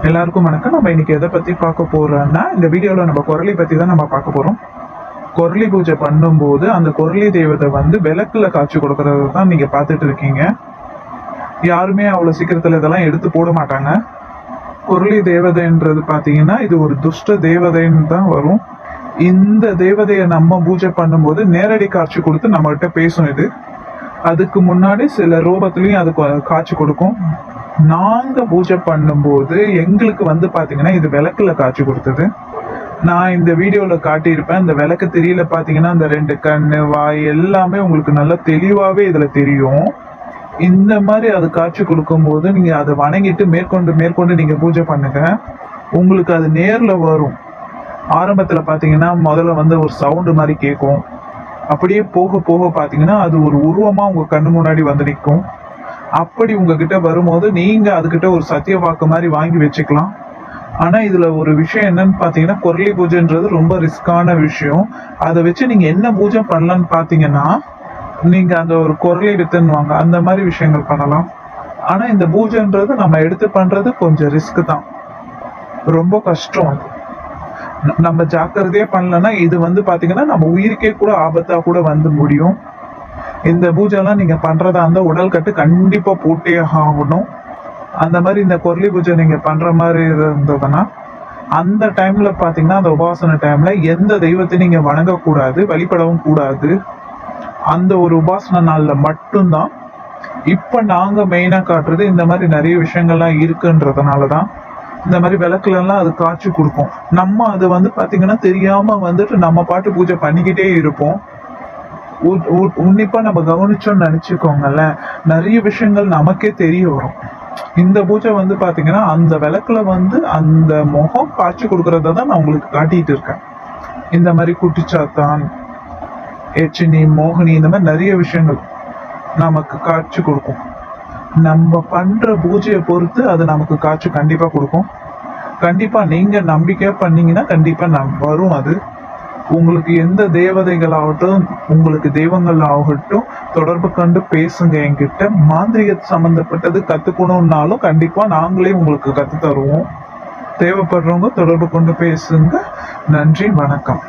எல்லாருக்கும் வணக்கம். நம்ம இன்னைக்கு எதை பத்தி பார்க்க போறோம்னா, இந்த வீடியோல நம்ம குரலி பத்தி தான் நம்ம பார்க்க போறோம். குரலி பூஜை பண்ணும்போது அந்த குரலி தெய்வத்தை விளக்குல காட்சி கொடுக்கறது தான் நீங்க பார்த்துட்டு இருக்கீங்க. யாருமே அவ்வளவு சீக்கிரத்துல இதெல்லாம் எடுத்து போட மாட்டாங்க. குரலி தேவதைன்றது பாத்தீங்கன்னா இது ஒரு துஷ்ட தேவதைன்னு தான் வரும். இந்த தேவதையை நம்ம பூஜை பண்ணும்போது நேரடி காட்சி கொடுத்து நம்ம கிட்ட பேசும். இது அதுக்கு முன்னாடி சில ரூபத்திலையும் அது காட்சி கொடுக்கும். நாங்க பூஜை பண்ணும்போது எங்களுக்கு பாத்தீங்கன்னா இது விளக்குல காட்சி கொடுத்தது. நான் இந்த வீடியோல காட்டியிருப்பேன். இந்த விளக்கு திரியில பாத்தீங்கன்னா அந்த 2 கண்ணு வாய் எல்லாமே உங்களுக்கு நல்லா தெளிவாவே இதுல தெரியும். இந்த மாதிரி அது காட்சி கொடுக்கும் போது நீங்க அதை வணங்கிட்டு மேற்கொண்டு நீங்க பூஜை பண்ணுங்க. உங்களுக்கு அது நேர்ல வரும். ஆரம்பத்துல பாத்தீங்கன்னா முதல்ல ஒரு சவுண்டு மாதிரி கேட்கும். அப்படியே போக போக பாத்தீங்கன்னா அது ஒரு உருவமா உங்க கண்ணு முன்னாடி நிற்கும். அப்படி உங்ககிட்ட வரும்போது நீங்க அதுகிட்ட ஒரு சத்திய வாக்கு மாதிரி வாங்கி வச்சுக்கலாம். ஆனா இதுல ஒரு விஷயம் என்னன்னு பாத்தீங்கன்னா, குரலி பூஜைன்றது ரொம்ப ரிஸ்கான விஷயம். அதை வச்சு நீங்க என்ன பூஜை பண்ணலான்னு பாத்தீங்கன்னா, நீங்க அந்த ஒரு குரலி வித்துன்னுவாங்க அந்த மாதிரி விஷயங்கள் பண்ணலாம். ஆனா இந்த பூஜைன்றது நம்ம எடுத்து பண்றது கொஞ்சம் ரிஸ்க் தான், ரொம்ப கஷ்டம். நம்ம ஜாக்கிரதையா பண்ணலன்னா இது பாத்தீங்கன்னா நம்ம உயிருக்கே கூட ஆபத்தா கூட முடியும். இந்த பூஜைலாம் நீங்க பண்றதா இருந்தா உடல் கட்டு கண்டிப்பா போட்டே ஆகணும். அந்த மாதிரி இந்த குரலி பூஜை நீங்க பண்ற மாதிரி இருந்ததுன்னா அந்த டைம்ல பாத்தீங்கன்னா அந்த உபாசன டைம்ல எந்த தெய்வத்தையும் நீங்க வணங்கக்கூடாது, வழிபடவும் கூடாது. அந்த ஒரு உபாசன நாள்ல மட்டும்தான். இப்ப நாங்க மெயினா காட்டுறது இந்த மாதிரி நிறைய விஷயங்கள்லாம் இருக்குன்றதுனாலதான் இந்த மாதிரி விளக்குல எல்லாம் அது காட்சி கொடுக்கும். நம்ம அது பாத்தீங்கன்னா தெரியாம நம்ம பாட்டு பூஜை பண்ணிக்கிட்டே இருப்போம். உன்னிப்பா நம்ம கவனிச்சோம்னு நினைச்சுக்கோங்கல்ல, நிறைய விஷயங்கள் நமக்கே தெரிய வரும். இந்த பூஜை பாத்தீங்கன்னா அந்த விளக்குல அந்த முகம் காட்சி கொடுக்கறத தான் நான் உங்களுக்கு காட்டிட்டு இருக்கேன். இந்த மாதிரி குட்டிச்சாத்தான், எச்சினி, மோகினி, இந்த மாதிரி நிறைய விஷயங்கள் நமக்கு காட்சி கொடுக்கும். நம்ம பண்ற பூஜையை பொறுத்து அது நமக்கு காட்சி கண்டிப்பா கொடுக்கும். கண்டிப்பா நீங்க நம்பிக்கையா பண்ணீங்கன்னா கண்டிப்பா வரும். அது உங்களுக்கு எந்த தேவதைகள் ஆகட்டும், உங்களுக்கு தெய்வங்கள் ஆகட்டும், தொடர்பு கொண்டு பேசுங்க என்கிட்ட. மாந்திரிக சம்பந்தப்பட்டது கத்துக்கணும்னாலும் கண்டிப்பா நாங்களே உங்களுக்கு கத்து தருவோம். தேவைப்படுறவங்க தொடர்பு கொண்டு பேசுங்க. நன்றி, வணக்கம்.